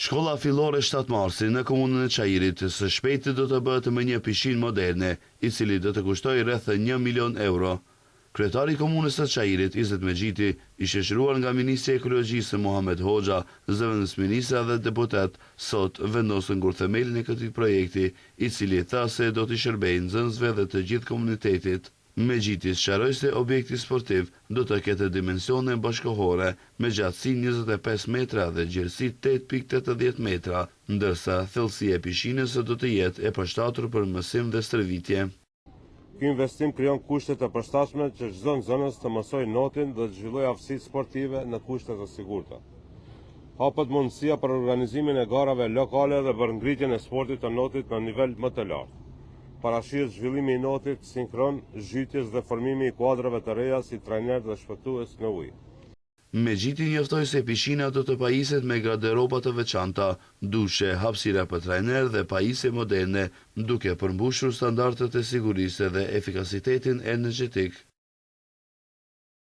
Shkolla fillore 7 marsi në komunën e Çajirit së shpejti do të bëhet me një pishinë moderne, i cili do të kushtoj rreth 1 milion euro. Kryetari i komunës së Çajirit, Izet Mexhiti, i shoqëruar nga Ministri i Ekologjisë Muhamet Hoxha, zëvendësministra dhe deputet, sot vendosën ngurthemelin e këtij projekti, i cili tha se do t'i shërbejë nxënësve dhe të gjithë komunitetit. Mexhiti sqaroi se objekti sportiv do të ketë dimensione bashkëkohore me gjatësi 25 metra dhe gjerësi 8.80 metra, ndërsa thellësia e pishinës do të jetë e përshtatur për mësim dhe stërvitje. Ky investim krijon kushte të përshtatshme që çdo nxënës të mësojë notin dhe të zhvillojë aftësitë sportive në kushte të sigurta. Hapet mundësia për organizimin e garave lokale dhe për ngritjen e sportit të notit në nivel më të lartë. Parashihet zhvillimi i notit sinkron, zhytjes dhe formimi i kuadrave të reja si trajner dhe shpëtues në ujë. Mexhiti njoftoi se pishina do të pajiset me garderoba të veçanta, dushe, hapësira për trajner dhe pajisje moderne, duke përmbushur standardet e sigurisë dhe efikasitetin energjetik.